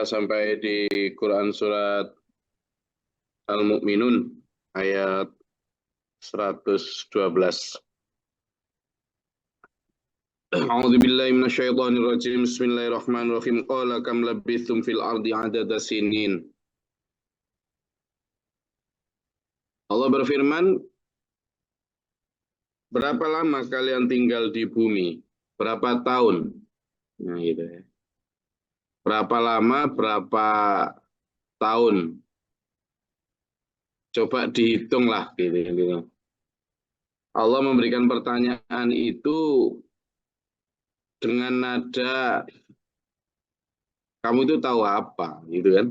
Sampai di Quran surat Al-Mu'minun ayat 112. A'udzu billahi minasyaitonir rajim. Bismillahirrahmanirrahim. Qala kam labithum fil ardi adada sinin. Allah berfirman, berapa lama kalian tinggal di bumi? Berapa tahun? Nah, gitu ya. Berapa lama, berapa tahun? Coba dihitunglah gitu. Allah memberikan pertanyaan itu dengan nada kamu itu tahu apa, gitu kan?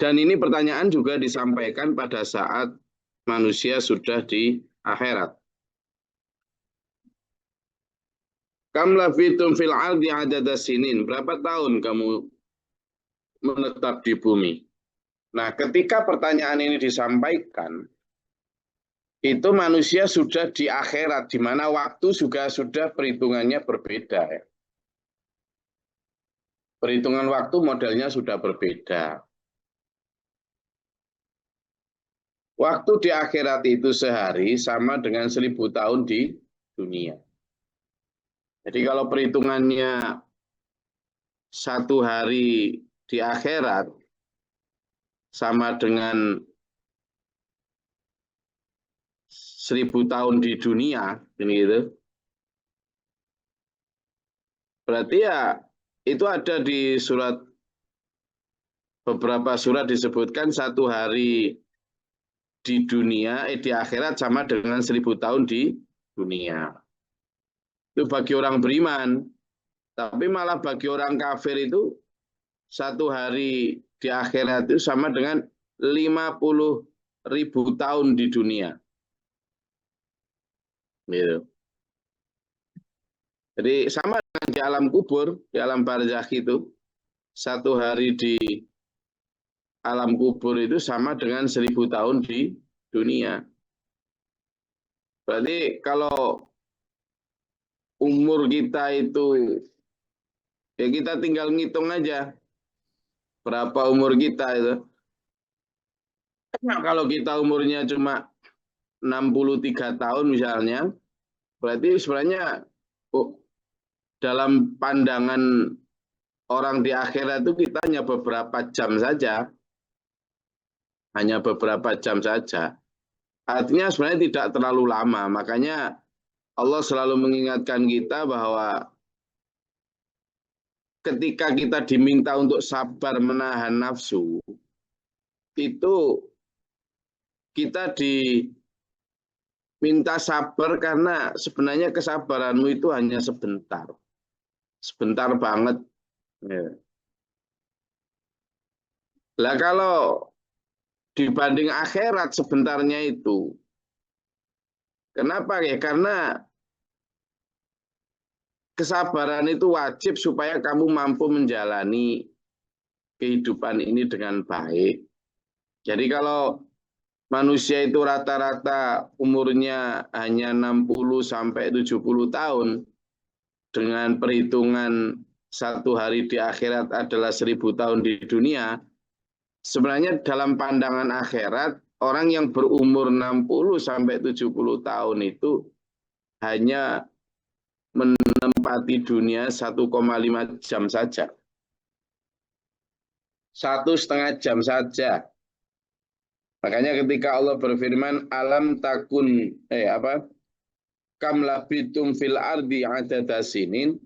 Dan ini pertanyaan juga disampaikan pada saat manusia sudah di akhirat. Kam lafitum fil ardi adada sinin. Berapa tahun kamu menetap di bumi? Nah, ketika pertanyaan ini disampaikan, itu manusia sudah di akhirat, di mana waktu juga sudah perhitungannya berbeda. Ya. Perhitungan waktu modelnya sudah berbeda. Waktu di akhirat itu sehari sama dengan 1000 tahun di dunia. Jadi kalau perhitungannya satu hari di akhirat sama dengan 1000 tahun di dunia, ini gitu. Berarti ya itu ada di surat, beberapa surat disebutkan satu hari di dunia, di akhirat sama dengan 1000 tahun di dunia. Itu bagi orang beriman. Tapi malah bagi orang kafir itu satu hari di akhirat itu sama dengan 50.000 tahun di dunia. Gitu. Jadi sama dengan di alam kubur, di alam barzakh itu, satu hari di alam kubur itu sama dengan 1000 tahun di dunia. Berarti kalau umur kita itu, ya kita tinggal ngitung aja berapa umur kita itu. Nah, kalau kita umurnya cuma 63 tahun misalnya, berarti sebenarnya dalam pandangan orang di akhirat itu kita hanya beberapa jam saja. Hanya beberapa jam saja. Artinya sebenarnya tidak terlalu lama. Makanya Allah selalu mengingatkan kita bahwa ketika kita diminta untuk sabar menahan nafsu, itu kita diminta sabar karena sebenarnya kesabaranmu itu hanya sebentar. Sebentar banget. Ya. Lah kalau dibanding akhirat sebentarnya itu, kenapa ya? Karena kesabaran itu wajib supaya kamu mampu menjalani kehidupan ini dengan baik. Jadi kalau manusia itu rata-rata umurnya hanya 60 sampai 70 tahun, dengan perhitungan satu hari di akhirat adalah 1000 tahun di dunia, sebenarnya dalam pandangan akhirat, orang yang berumur 60 sampai 70 tahun itu hanya menempati dunia 1,5 jam saja. 1,5 jam saja. Makanya ketika Allah berfirman, alam takun, kam labitum fil ardi adada sinin.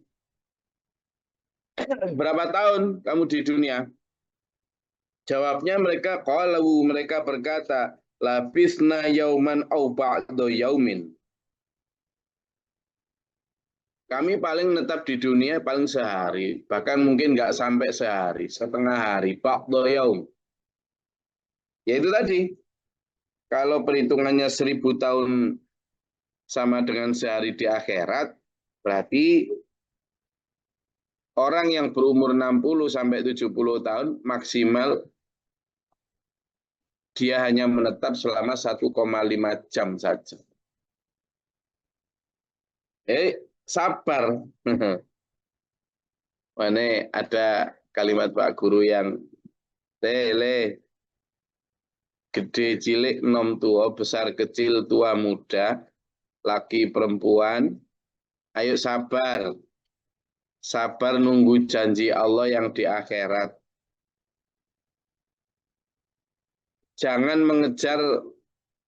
Berapa tahun kamu di dunia? Jawabnya mereka berkata, labisna yauman au ba'da yaumin. Kami paling netap di dunia paling sehari, bahkan mungkin nggak sampai sehari, setengah hari, ba'da yaum. Ya itu tadi, kalau perhitungannya 1000 tahun sama dengan sehari di akhirat, berarti orang yang berumur 60 sampai 70 tahun maksimal dia hanya menetap selama 1,5 jam saja. Sabar. Mana ada kalimat Pak Guru yang tele gede cilik nom tua, besar kecil tua muda, laki perempuan, ayo sabar. Sabar nunggu janji Allah yang di akhirat. Jangan mengejar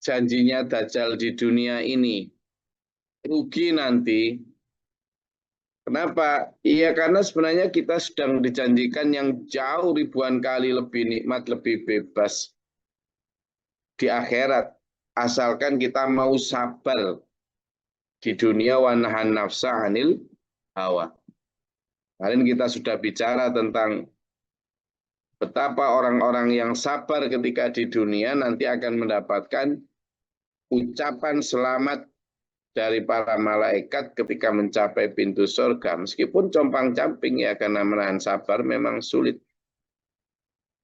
janjinya Dajjal di dunia ini. Rugi nanti. Kenapa? Iya karena sebenarnya kita sedang dijanjikan yang jauh ribuan kali lebih nikmat, lebih bebas di akhirat. Asalkan kita mau sabar di dunia wa nahan nafsa anil hawa. Kemarin kita sudah bicara tentang betapa orang-orang yang sabar ketika di dunia nanti akan mendapatkan ucapan selamat dari para malaikat ketika mencapai pintu surga. Meskipun compang-camping ya karena menahan sabar memang sulit.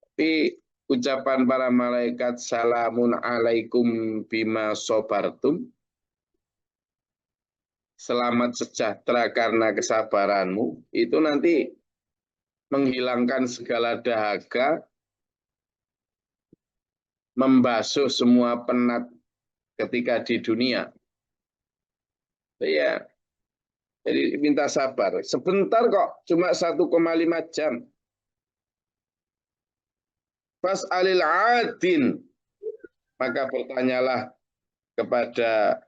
Tapi ucapan para malaikat salamun alaikum bima sobartum. Selamat sejahtera karena kesabaranmu. Itu nanti menghilangkan segala dahaga, membasuh semua penat ketika di dunia. Ya, jadi minta sabar. Sebentar kok, cuma 1,5 jam. Fas'alil adin. Maka bertanyalah kepada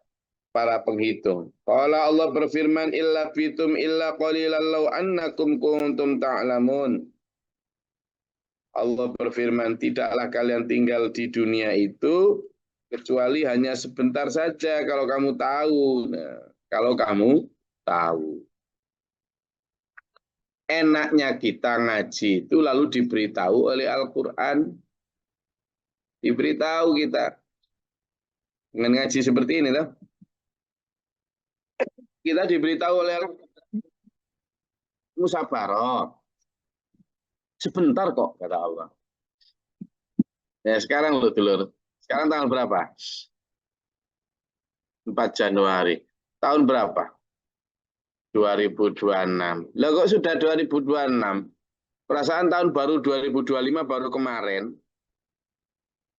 para penghitung. Qala Allah berfirman, illa fitum illa qalilan law annakum kuntum ta'lamun. Allah berfirman, tidaklah kalian tinggal di dunia itu kecuali hanya sebentar saja kalau kamu tahu. Nah, kalau kamu tahu. Enaknya kita ngaji itu lalu diberitahu oleh Al-Quran. Diberitahu kita. Dengan ngaji seperti ini, toh. Kita diberitahu oleh Al-Quran. Musabarah. Sebentar kok, kata Allah. Ya sekarang loh, dulur. Sekarang tanggal berapa? 4 Januari. Tahun berapa? 2026. Lah kok sudah 2026? Perasaan tahun baru 2025 baru kemarin.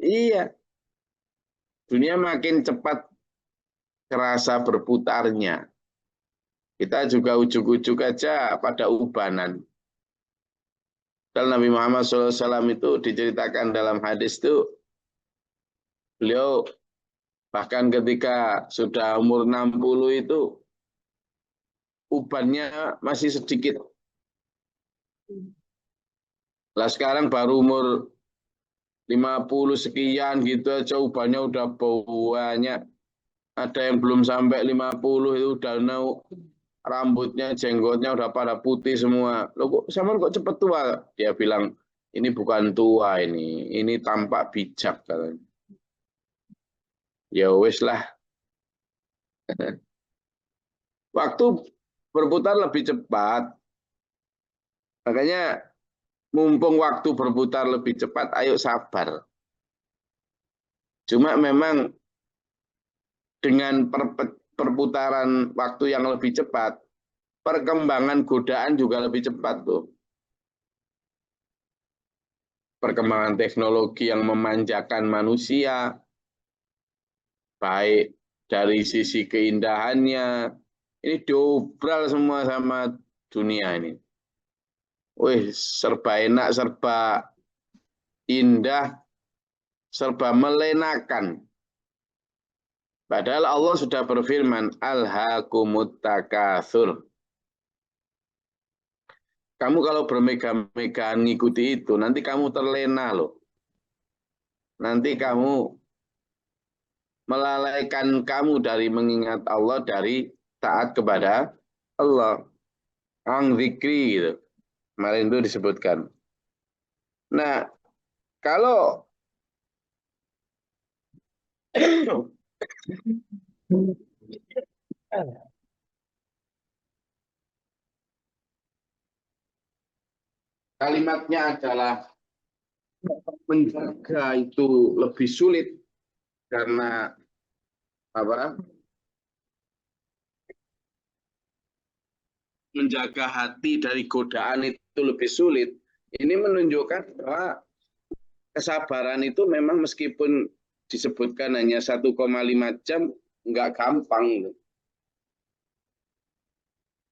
Iya. Dunia makin cepat kerasa berputarnya. Kita juga ujuk-ujuk aja pada ubanan. Dan Nabi Muhammad SAW itu diceritakan dalam hadis itu, beliau bahkan ketika sudah umur 60 itu, ubannya masih sedikit. Lah sekarang baru umur 50 sekian gitu aja ubannya udah banyak. Ada yang belum sampai 50 itu udah rambutnya, jenggotnya udah pada putih semua. Loh kok sama kok cepet tua? Dia bilang, ini bukan tua ini tampak bijak katanya. Ya wis lah. Waktu berputar lebih cepat. Makanya mumpung waktu berputar lebih cepat, ayo sabar. Cuma memang dengan perputaran waktu yang lebih cepat, perkembangan godaan juga lebih cepat tuh. Perkembangan teknologi yang memanjakan manusia, baik dari sisi keindahannya, ini dobral semua sama dunia ini. Wih, serba enak, serba indah, serba melenakan. Padahal Allah sudah berfirman, Alhaakumut takatsur. Kamu kalau bermegah-megahan ngikuti itu, nanti kamu terlena loh. Nanti kamu melalaikan kamu dari mengingat Allah, dari taat kepada Allah. Ang zikri gitu. Kemarin itu disebutkan. Nah, kalau kalimatnya adalah menjaga itu lebih sulit karena apa? menjaga hati dari godaan itu lebih sulit. Ini menunjukkan bahwa kesabaran itu memang meskipun disebutkan hanya 1,5 jam, nggak gampang.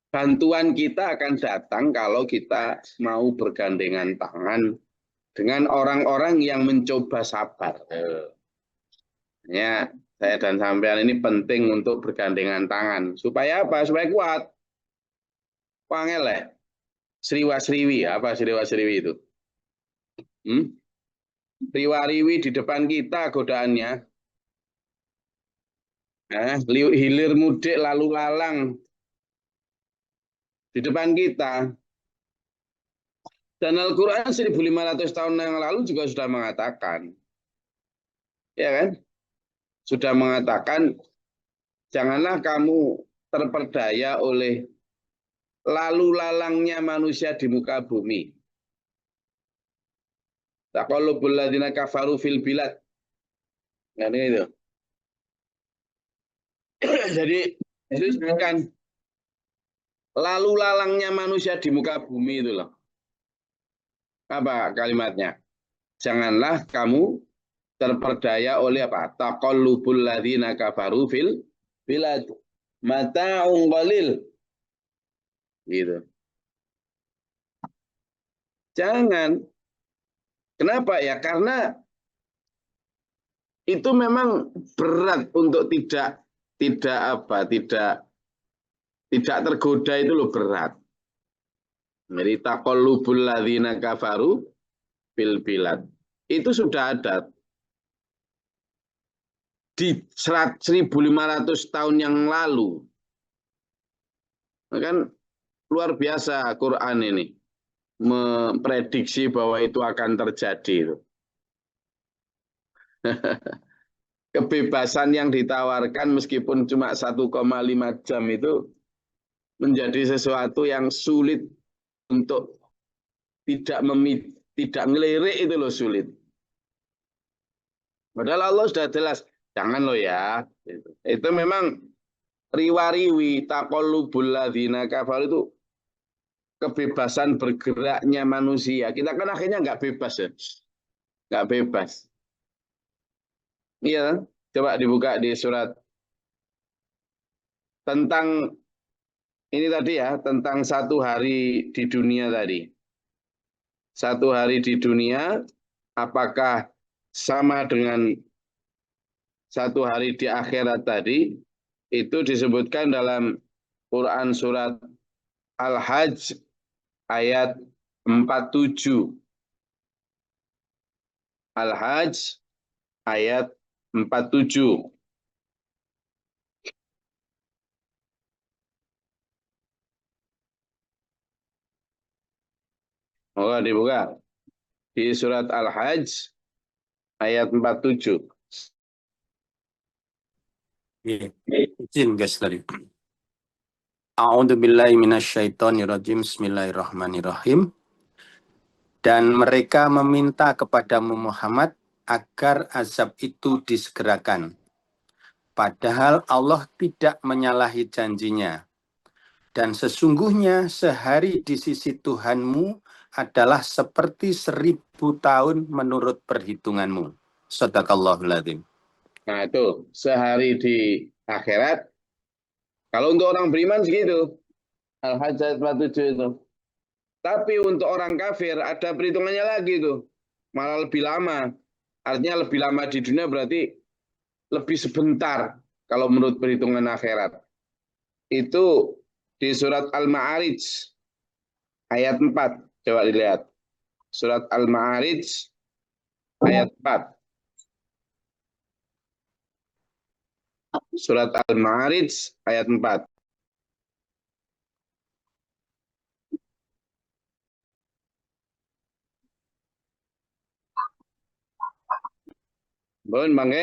Bantuan kita akan datang kalau kita mau bergandengan tangan dengan orang-orang yang mencoba sabar. Ya, saya dan sampean ini penting untuk bergandengan tangan. Supaya apa? Supaya kuat. Wangel ya. Sriwa-sriwi. Apa sriwa-sriwi itu? Riwa-riwi di depan kita godaannya. Hilir mudik lalu lalang di depan kita. Dan Al-Quran 1.500 tahun yang lalu juga sudah mengatakan. Ya kan? Sudah mengatakan, janganlah kamu terperdaya oleh lalu lalangnya manusia di muka bumi. Taqallubul ladzina kafaru fil bilad. Nah, ini itu. Jadi itu kan lalu lalangnya manusia di muka bumi itu loh. Apa kalimatnya? Janganlah kamu terperdaya oleh apa? Taqallubul ladzina kafaru fil bilad. Mata'un qalil. Gitu. Jangan. Kenapa ya? Karena itu memang berat untuk tidak tergoda itu loh berat. Jadi taqallubul ladzina kafaru fil bilad. Itu sudah ada di 1.500 tahun yang lalu. Kan luar biasa Quran ini memprediksi bahwa itu akan terjadi. Kebebasan yang ditawarkan meskipun cuma 1,5 jam itu menjadi sesuatu yang sulit untuk tidak ngelirik itu loh sulit. Padahal Allah sudah jelas, jangan lo ya. Itu memang riwa-riwi taqallubul ladzina kafar itu kebebasan bergeraknya manusia. Kita kan akhirnya nggak bebas ya. Nggak bebas. Iya, coba dibuka di surat tentang ini tadi ya, tentang satu hari di dunia tadi. Satu hari di dunia, apakah sama dengan satu hari di akhirat tadi? Itu disebutkan dalam Quran surat Al-Hajj ayat 47. Al-Hajj ayat 47. Moga dibuka. Di surat Al-Hajj ayat 47. Izin guys tadi. A'udzubillahi minasyaitonirrajim. Bismillahirrahmanirrahim. Dan mereka meminta kepadamu Muhammad agar azab itu disegerakan. Padahal Allah tidak menyalahi janjinya. Dan sesungguhnya sehari di sisi Tuhanmu adalah seperti 1.000 tahun menurut perhitunganmu. Shadaqallahul adzim. Nah itu, sehari di akhirat, kalau untuk orang beriman segitu, Al-Hajj ayat 47 itu. Tapi untuk orang kafir ada perhitungannya lagi tuh, malah lebih lama. Artinya lebih lama di dunia berarti lebih sebentar kalau menurut perhitungan akhirat. Itu di surat Al-Ma'arij ayat 4. Coba dilihat. Surat Al-Ma'arij ayat 4. Surat Al-Ma'arij ayat 4. Bon, Bang,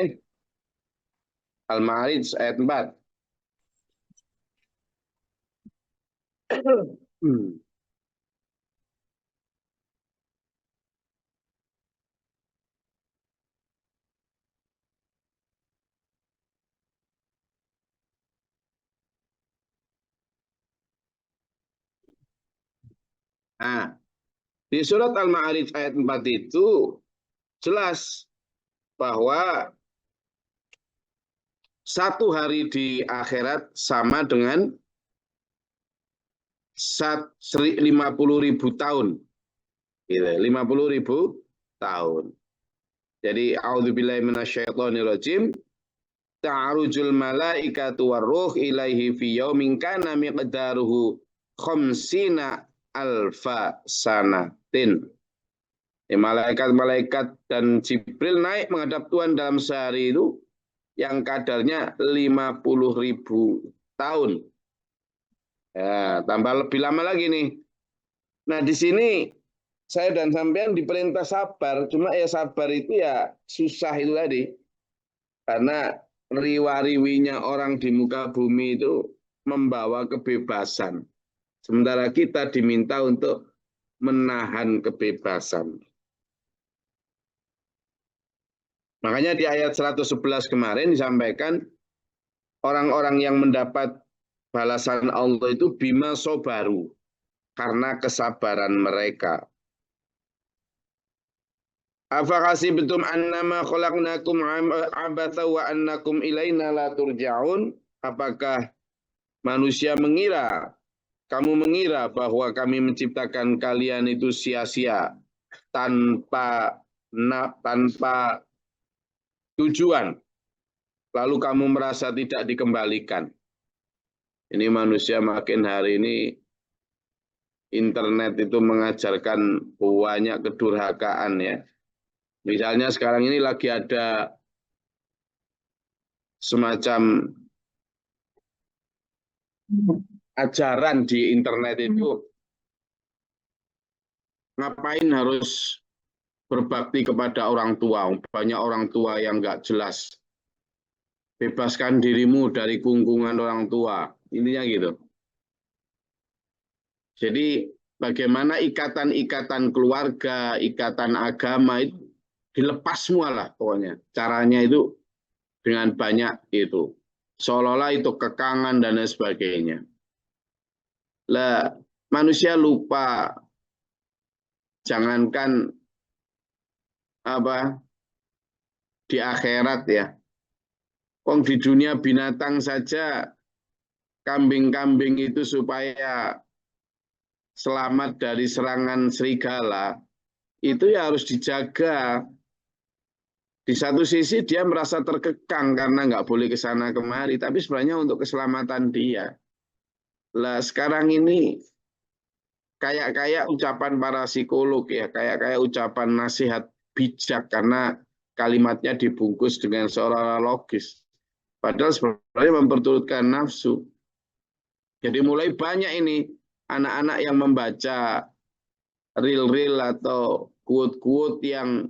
Al-Ma'arij ayat 4. Nah, di surat Al-Ma'arij ayat 4 itu jelas bahwa satu hari di akhirat sama dengan 50.000 tahun. 50.000 tahun. Jadi a'udzubillahi minasyaitonirrajim. Ta'arujul malaikatu warruh ilaihi fi yaumin kana miqdaruhu khamsina alfa sanatin. Malaikat-malaikat dan Jibril naik menghadap Tuhan dalam sehari itu yang kadarnya 50.000 tahun. Ya, tambah lebih lama lagi nih. Nah, di sini saya dan sampean diperintah sabar, cuma ya sabar itu ya susah itu tadi. Karena riwa-riwinya orang di muka bumi itu membawa kebebasan. Sementara kita diminta untuk menahan kebebasan. Makanya di ayat 111 kemarin disampaikan orang-orang yang mendapat balasan Allah itu bima sobaru, karena kesabaran mereka. Afahasibtum annama khalaqnakum abatha wa annakum ilaina la turja'un? Apakah manusia mengira, kamu mengira bahwa kami menciptakan kalian itu sia-sia tanpa tujuan, lalu kamu merasa tidak dikembalikan? Ini manusia makin hari ini internet itu mengajarkan banyak kedurhakaan ya. Misalnya sekarang ini lagi ada semacam ajaran di internet itu, ngapain harus berbakti kepada orang tua? Banyak orang tua yang nggak jelas. Bebaskan dirimu dari kungkungan orang tua. Intinya gitu. Jadi bagaimana ikatan-ikatan keluarga, ikatan agama itu dilepas semua lah pokoknya. Caranya itu dengan banyak itu. Seolah-olah itu kekangan dan lain sebagainya. Lah, manusia lupa, jangankan di akhirat ya. Wong di dunia binatang saja, kambing-kambing itu supaya selamat dari serangan serigala, itu ya harus dijaga. Di satu sisi dia merasa terkekang karena nggak boleh ke sana kemari, tapi sebenarnya untuk keselamatan dia. Lah sekarang ini kayak ucapan para psikolog ya, kayak ucapan nasihat bijak karena kalimatnya dibungkus dengan seolah-olah logis. Padahal sebenarnya memperturutkan nafsu. Jadi mulai banyak ini anak-anak yang membaca reel-reel atau quote-quote yang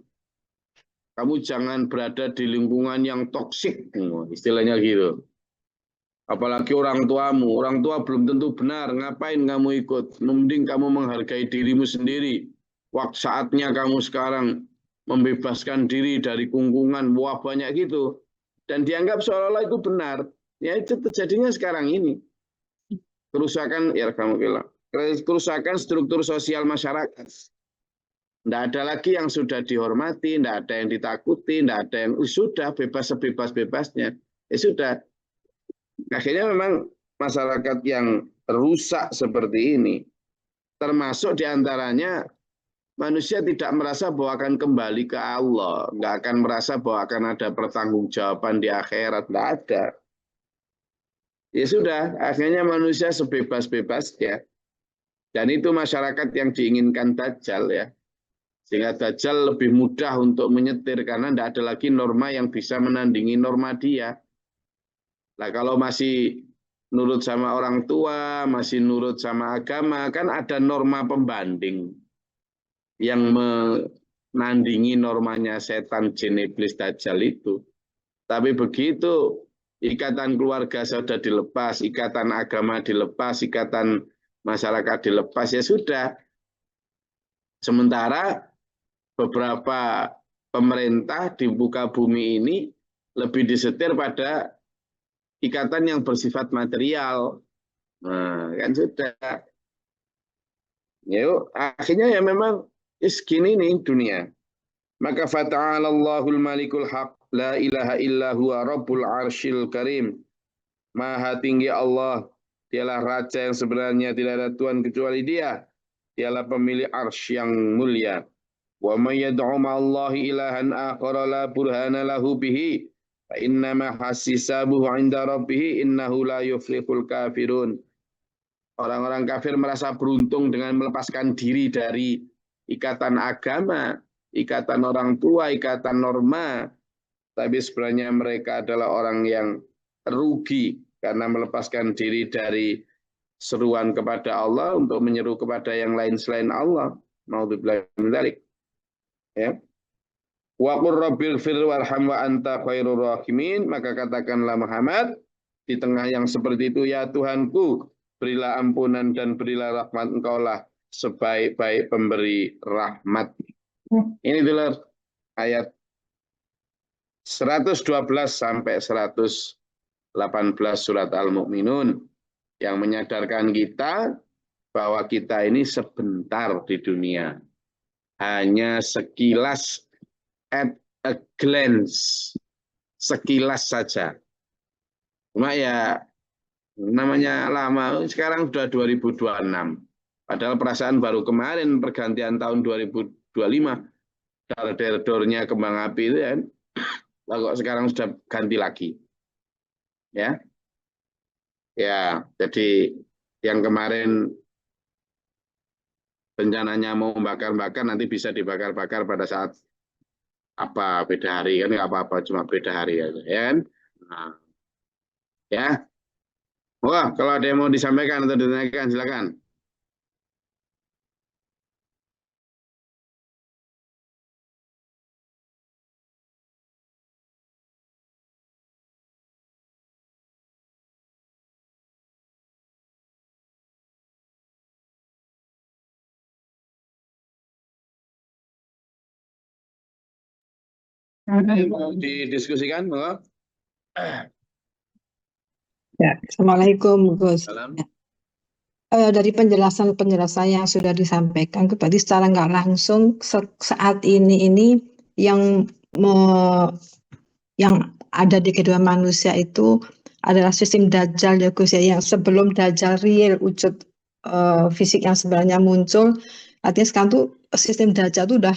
kamu jangan berada di lingkungan yang toksik, istilahnya gitu. Apalagi orang tua belum tentu benar, ngapain kamu ikut? Mending kamu menghargai dirimu sendiri. Waktu saatnya kamu sekarang membebaskan diri dari kungkungan, wah banyak gitu. Dan dianggap seolah-olah itu benar. Ya itu terjadinya sekarang ini. Kerusakan, ya kamu bilang, kerusakan struktur sosial masyarakat. Tidak ada lagi yang sudah dihormati, tidak ada yang ditakuti, tidak ada yang sudah bebas sebebas-bebasnya. Ya sudah. Akhirnya memang masyarakat yang rusak seperti ini, termasuk diantaranya manusia tidak merasa bahwa akan kembali ke Allah, nggak akan merasa bahwa akan ada pertanggungjawaban di akhirat, nggak ada. Ya sudah, akhirnya manusia sebebas-bebasnya. Dan itu masyarakat yang diinginkan Dajjal ya. Sehingga Dajjal lebih mudah untuk menyetir karena tidak ada lagi norma yang bisa menandingi norma dia. Nah kalau masih nurut sama orang tua, masih nurut sama agama, kan ada norma pembanding yang menandingi normanya setan, jin, iblis, Dajjal itu. Tapi begitu ikatan keluarga sudah dilepas, ikatan agama dilepas, ikatan masyarakat dilepas, ya sudah. Sementara beberapa pemerintah di muka bumi ini lebih disetir pada ikatan yang bersifat material. Nah, kan sudah. Yuk, akhirnya ya memang segini nih dunia. Maka fata'ala Allahul Malikul Haq, la ilaha illa huwa Rabbul Arsyil Karim. Maha tinggi Allah, dialah Raja yang sebenarnya tidak ada Tuhan kecuali Dia. Dialah pemilik arsy yang mulia. Wa may yad'u ma'allahi ilahan akhara la burhana lahu bihi fa innama hasisabuhu 'inda rabbih innahu la yuflihul kafirun. Orang-orang kafir merasa beruntung dengan melepaskan diri dari ikatan agama, ikatan orang tua, ikatan norma. Tapi sebenarnya mereka adalah orang yang rugi karena melepaskan diri dari seruan kepada Allah untuk menyeru kepada yang lain selain Allah. Naudzubillah min dzalik. Ya. Wa qur rabbil fir warham wa anta khairur rahimin, maka katakanlah Muhammad di tengah yang seperti itu, ya Tuhanku, berilah ampunan dan berilah rahmat, engkaulah sebaik-baik pemberi rahmat. Ini dulu ayat 112 sampai 118 surat Al-Mu'minun yang menyadarkan kita bahwa kita ini sebentar di dunia. Hanya sekilas, at a glance, sekilas saja. Cuma ya namanya lama, sekarang sudah 2026. Padahal perasaan baru kemarin pergantian tahun 2025. Dar-dornya kembang api itu kan. Lah kok sekarang sudah ganti lagi. Ya. Ya, jadi yang kemarin rencananya mau bakar-bakar nanti bisa dibakar-bakar pada saat apa beda hari kan nggak apa-apa, cuma beda hari aja ya kan. Nah, ya. Wah, kalau ada yang mau disampaikan atau ditanyakan silakan. Mau didiskusikan, monggo. Ya, Assalamualaikum, Gus. Salam. Dari penjelasan-penjelasan yang sudah disampaikan, berarti secara nggak langsung saat ini yang yang ada di kedua manusia itu adalah sistem Dajjal ya Gus ya, yang sebelum Dajjal real wujud fisik yang sebenarnya muncul, artinya sekarang tuh sistem Dajjal itu udah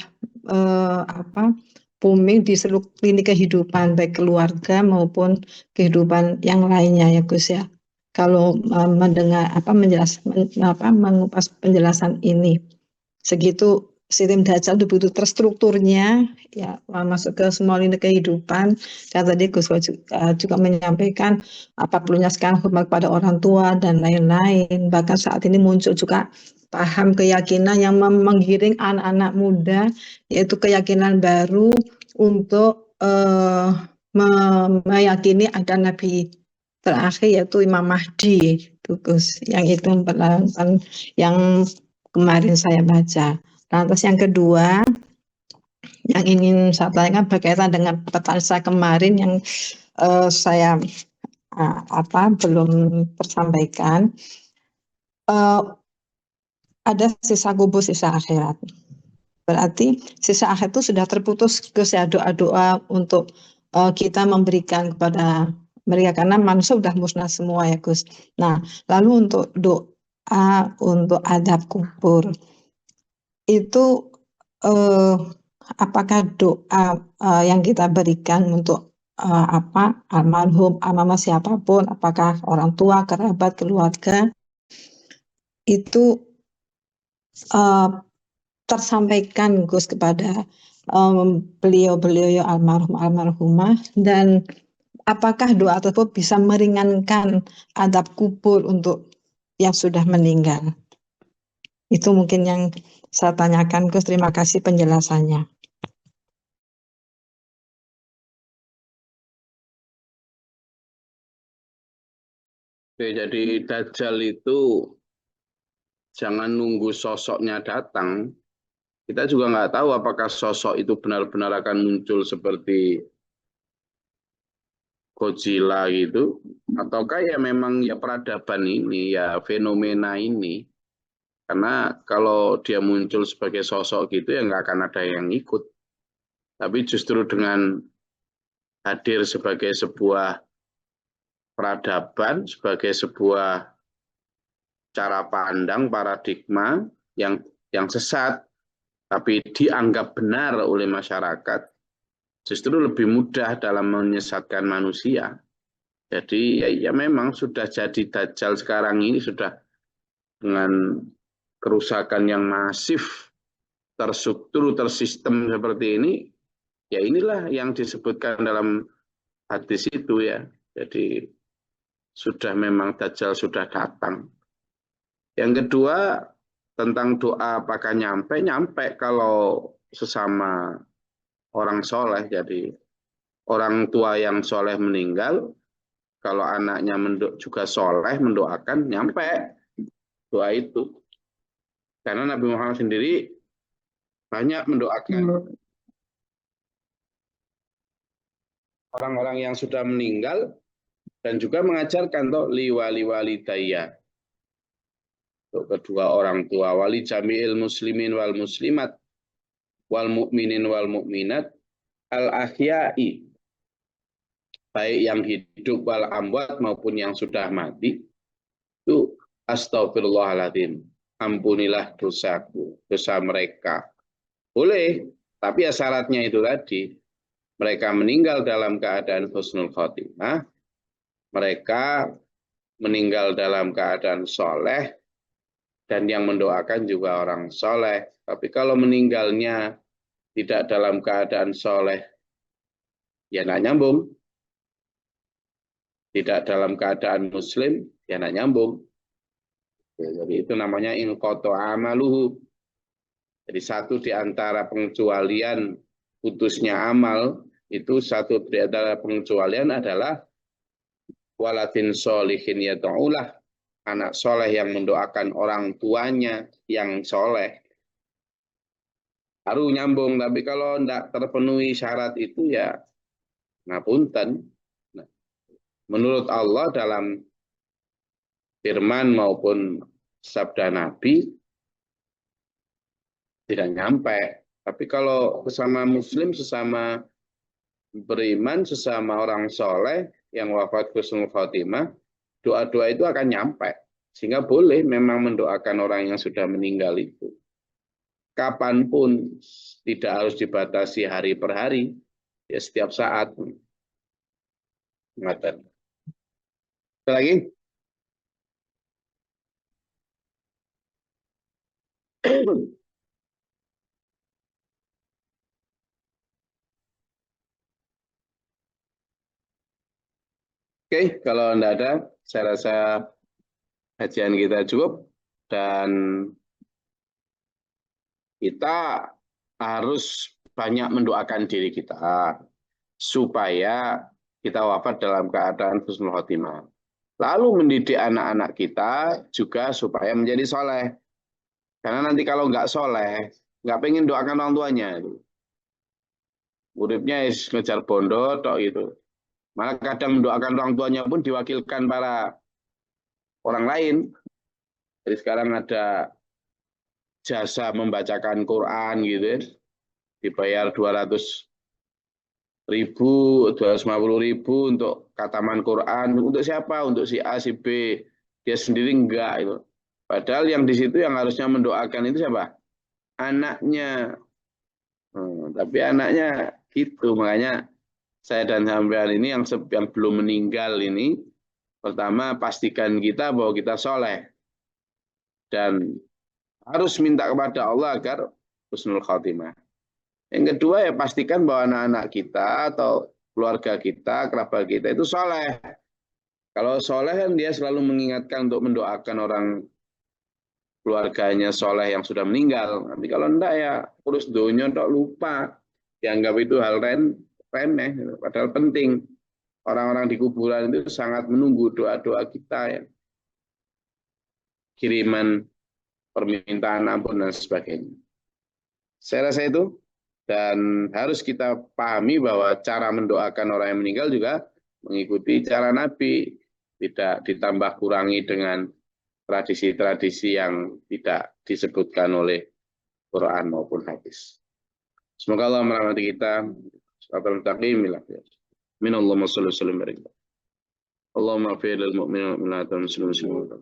booming di seluruh lini kehidupan, baik keluarga maupun kehidupan yang lainnya ya Gus ya. Kalau mendengar mengupas penjelasan ini, segitu sistem Dajjal itu begitu terstrukturnya ya, masuk ke semua lini kehidupan. Dan tadi Gus juga menyampaikan apa perlunya sekarang hormat pada orang tua dan lain-lain. Bahkan saat ini muncul juga paham keyakinan yang menggiring anak-anak muda, yaitu keyakinan baru untuk meyakini ada nabi terakhir yaitu Imam Mahdi, Gus, yang itu yang kemarin saya baca. Lantas yang kedua yang ingin saya tanyakan berkaitan dengan pertanyaan saya kemarin yang saya belum tersampaikan. Ada sisa kubur, sisa akhirat. Berarti sisa akhirat itu sudah terputus ke doa-doa untuk kita memberikan kepada mereka, karena manusia sudah musnah semua ya Gus. Nah, lalu untuk doa untuk adab kubur itu apakah doa yang kita berikan untuk almarhum, siapapun, apakah orang tua, kerabat, keluarga, itu tersampaikan Gus kepada beliau-beliau almarhumah, dan apakah doa tersebut bisa meringankan adab kubur untuk yang sudah meninggal? Itu mungkin yang saya tanyakan Gus. Terima kasih penjelasannya. Oke, jadi Dajjal itu jangan nunggu sosoknya datang. Kita juga nggak tahu apakah sosok itu benar-benar akan muncul seperti Godzilla gitu, ataukah ya memang ya peradaban ini, ya fenomena ini Karena kalau dia muncul sebagai sosok gitu ya nggak akan ada yang ikut. Tapi justru dengan hadir sebagai sebuah peradaban, sebagai sebuah cara pandang, paradigma yang sesat, tapi dianggap benar oleh masyarakat, justru lebih mudah dalam menyesatkan manusia. Jadi ya memang sudah jadi dajjal sekarang ini sudah dengan kerusakan yang masif, terstruktur, tersistem seperti ini, ya inilah yang disebutkan dalam hadis itu ya. Jadi sudah memang dajjal sudah datang. Yang kedua tentang doa apakah nyampe? Nyampe kalau sesama orang soleh. Jadi orang tua yang soleh meninggal, kalau anaknya juga soleh mendoakan, nyampe doa itu. Karena Nabi Muhammad sendiri banyak mendoakan orang-orang yang sudah meninggal dan juga mengajarkan toh liwali walidayya. Untuk kedua orang tua, wali jami'il muslimin wal muslimat wal mu'minin wal mu'minat al ahya'i, baik yang hidup wal amwat maupun yang sudah mati, itu astagfirullahaladzim, ampunilah dosaku, dosa mereka. Boleh, tapi ya syaratnya itu tadi, mereka meninggal dalam keadaan husnul khotimah, mereka meninggal dalam keadaan soleh, dan yang mendoakan juga orang soleh. Tapi kalau meninggalnya tidak dalam keadaan soleh, ya nggak nyambung. Tidak dalam keadaan muslim, ya nggak nyambung. Jadi itu namanya inqata amaluhu. Jadi satu di antara pengecualian putusnya amal, itu satu di antara pengecualian adalah waladin sholihin yad'ulah, anak soleh yang mendoakan orang tuanya yang soleh. Baru nyambung, tapi kalau tidak terpenuhi syarat itu ya ngapunten. Nah, menurut Allah dalam firman maupun sabda Nabi tidak nyampe. Tapi kalau sesama muslim, sesama beriman, sesama orang soleh yang wafat husnul khotimah, doa-doa itu akan nyampe. Sehingga boleh memang mendoakan orang yang sudah meninggal itu. Kapanpun, tidak harus dibatasi hari per hari, ya setiap saat. Ada lagi? Oke, kalau tidak ada, saya rasa kajian kita cukup. Dan kita harus banyak mendoakan diri kita supaya kita wafat dalam keadaan husnul khotimah. Lalu mendidik anak-anak kita juga supaya menjadi soleh. Karena nanti kalau nggak soleh, nggak pengen doakan orang tuanya. Uripnya ngejar bondo, tok gitu. Malah kadang mendoakan orang tuanya pun diwakilkan para orang lain. Jadi sekarang ada jasa membacakan Quran gitu, dibayar 200.000, 250.000 untuk kataman Quran. Untuk siapa? Untuk si A, si B. Dia sendiri enggak itu. Padahal yang di situ yang harusnya mendoakan itu siapa? Anaknya. Tapi anaknya gitu, makanya saya dan sampean ini yang belum meninggal ini, pertama pastikan kita bahwa kita soleh dan harus minta kepada Allah agar husnul khotimah. Yang kedua ya pastikan bahwa anak-anak kita atau keluarga kita, kerabat kita itu soleh. Kalau soleh kan dia selalu mengingatkan untuk mendoakan orang keluarganya soleh yang sudah meninggal. Nanti kalau enggak ya urus dunia enggak lupa. Dianggap itu hal remeh, padahal penting. Orang-orang di kuburan itu sangat menunggu doa-doa kita ya. Kiriman permintaan ampun dan sebagainya. Saya rasa itu. Dan harus kita pahami bahwa cara mendoakan orang yang meninggal juga mengikuti cara Nabi. Tidak ditambah kurangi dengan tradisi-tradisi yang tidak disebutkan oleh Quran maupun hadis. Semoga Allah merahmati kita. Assalamualaikum warahmatullahi wabarakatuh. Allahumma fi lil mu'minin wal mu'minat wal muslimin.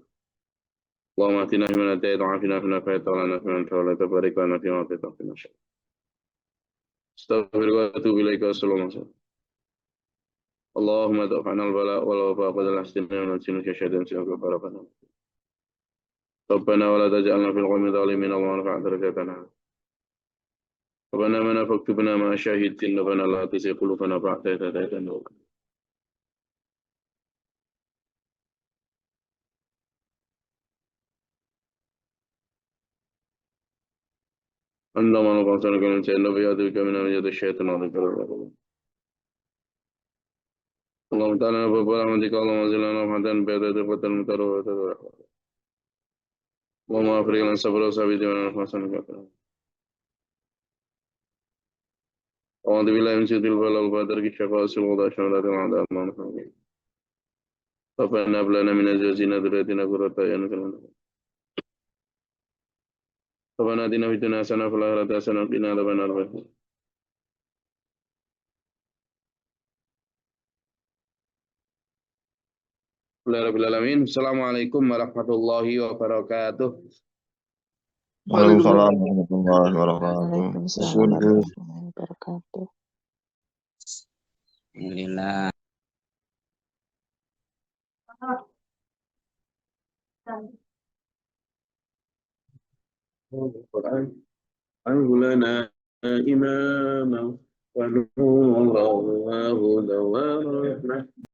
Allahumma atina fi man hadayta wa afina fi man afayta wa lana fi man tawallayta wa barik lana fi ma atayta wa qina syarra. Astaghfiruka wa atubu ilaika. Allahumma da'fa'na al-bala wal wafa qad al-hasdina wa nasinu syahdan siraka barakana. Rabbana wa la taj'alna fil qawmi dhalimin Allahumma rafa' darajatana. Rabbana man faktubna ma syahidin rabbana la tuzigh qulubana ba'da idh hadaytana. Anda man qamsana kana sayyidina bi yadika min amjad asyaitan wa dhikra. اللهم تعالى نبوة رحمتك اللهم انزلنا رحمة بيضاء تفتح المطر وتدور. اللهم افرغ لنا الصبر وثبت لنا حسنك. أعوذ بالله من شر البلاء والبدر الشفاء والوضع شمالات الأعداء ما نفعل. ربنا هب لنا من أزواجنا وذرياتنا قرة أعين ربنا آتنا في الدنيا حسنة وفي الآخرة حسنة وقنا عذاب النار. Assalamualaikum warahmatullahi wabarakatuh. Waalaikumsalam warahmatullahi wabarakatuh. Waalaikumsalam warahmatullahi wabarakatuh. Alhamdulillah. Anzulana imama wa nura wa huda wa rahmah.